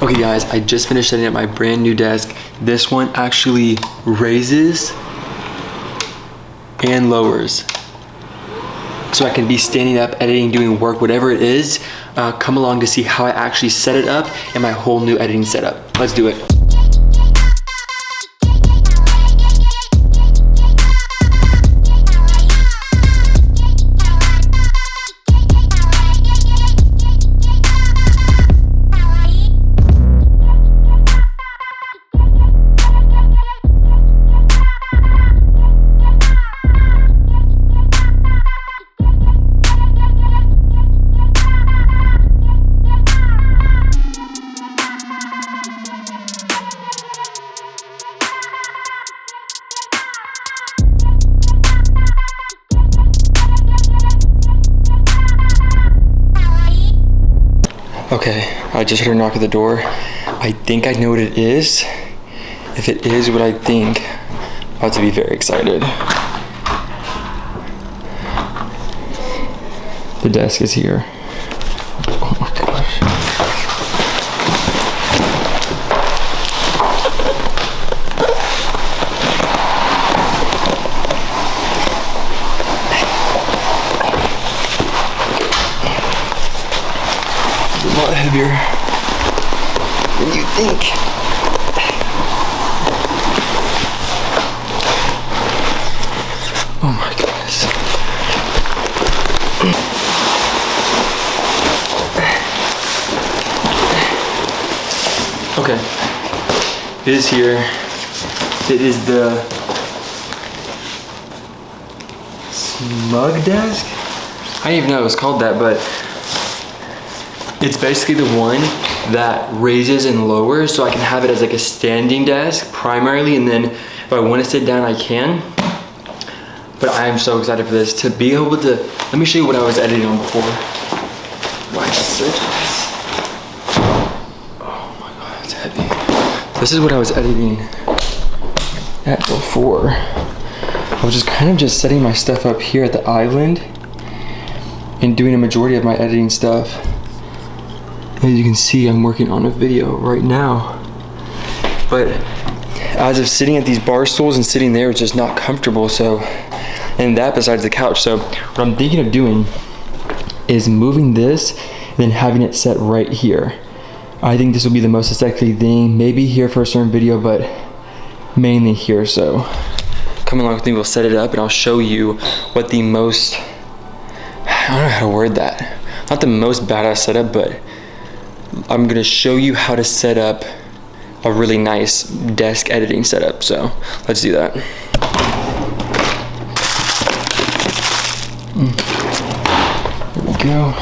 Okay guys, I just finished setting up my brand new desk. This one actually raises and lowers. So I can be standing up, editing, doing work, whatever it is. Come along to see how I actually set it up and my whole new editing setup. Let's do it. Okay, I just heard a knock at the door. I think I know what it is. If it is what I think, I'm about to be very excited. The desk is here. Oh my gosh. A lot heavier than you think. Oh my goodness. Okay, it is here. It is the smug desk? I didn't even know it was called that, but it's basically the one that raises and lowers, so I can have it as like a standing desk primarily, and then if I want to sit down, I can. But I am so excited for this, to be able to, let me show you what I was editing on before. Why is it so nice? Oh my God, it's heavy. This is what I was editing at before. I was just kind of just setting my stuff up here at the island and doing a majority of my editing stuff. As you can see, I'm working on a video right now. But as of sitting at these bar stools and sitting there, it's just not comfortable. So, and that besides the couch. So what I'm thinking of doing is moving this and then having it set right here. I think this will be the most aesthetic thing. Maybe here for a certain video, but mainly here. So come along with me, we'll set it up and I'll show you what the most, I don't know how to word that. Not the most badass setup, but I'm gonna show you how to set up a really nice desk editing setup. So let's do that. There we go.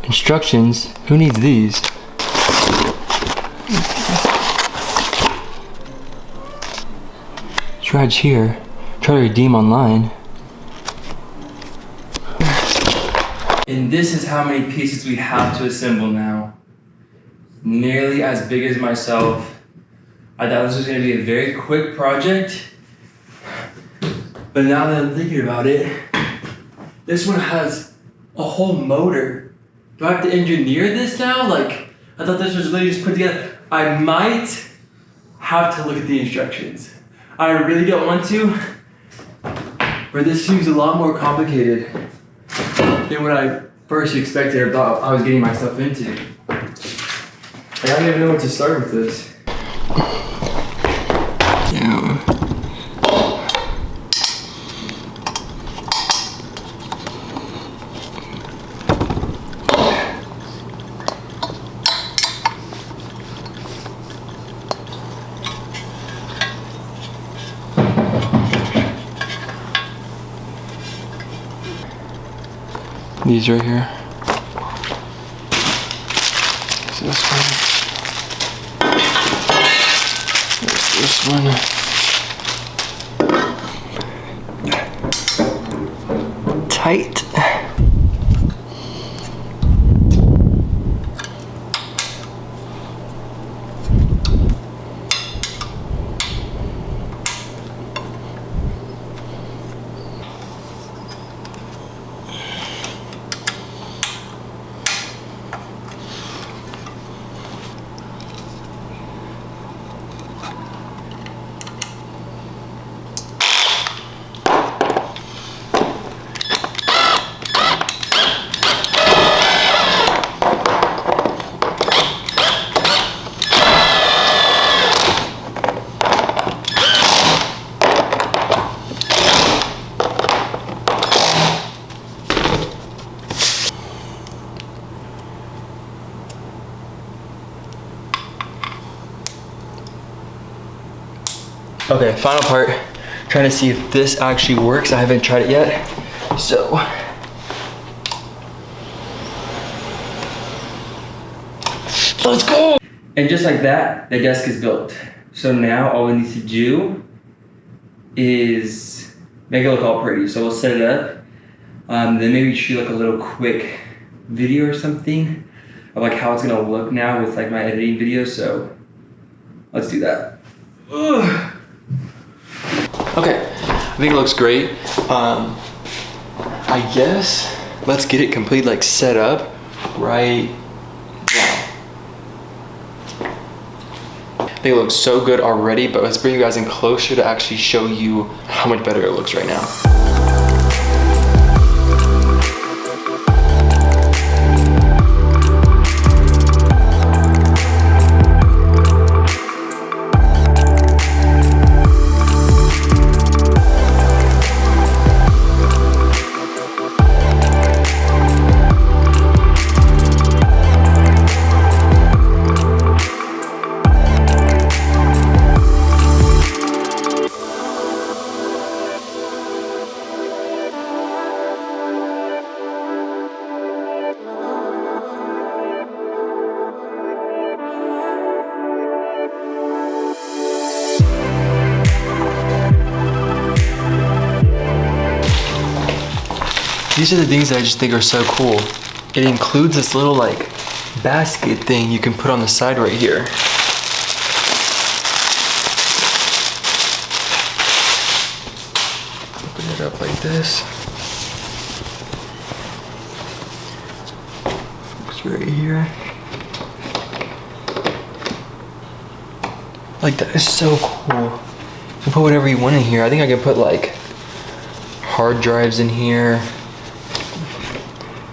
Instructions, who needs these? Charge here, try to redeem online. And this is how many pieces we have to assemble now. Nearly as big as myself. I thought this was gonna be a very quick project, but now that I'm thinking about it, this one has a whole motor. Do I have to engineer this now? Like, I thought this was literally just put together. I might have to look at the instructions. I really don't want to, but this seems a lot more complicated than what I first expected or thought I was getting myself into. I don't even know what to start with this. Yeah. These right here. So this one. This one. tight. Okay, final part. Trying to see if this actually works. I haven't tried it yet. So. Let's go! And just like that, the desk is built. So now all we need to do is make it look all pretty. So we'll set it up. Then maybe shoot like a little quick video or something of like how it's gonna look now with like my editing video. So let's do that. Ugh. Okay, I think it looks great. I guess let's get it complete, like set up right now. I think it looks so good already, but let's bring you guys in closer to actually show you how much better it looks right now. These are the things that I just think are so cool. It includes this little like basket thing you can put on the side right here. Open it up like this. It's right here. Like that is so cool. You can put whatever you want in here. I think I can put like hard drives in here.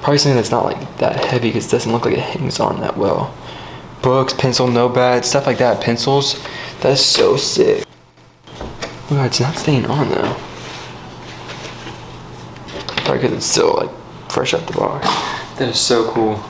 Probably something that's not like that heavy because it doesn't look like it hangs on that well. Books, pencil, notepad, stuff like that. Pencils. That's so sick. Oh God, it's not staying on though. Probably because it's still like fresh out the box. That is so cool.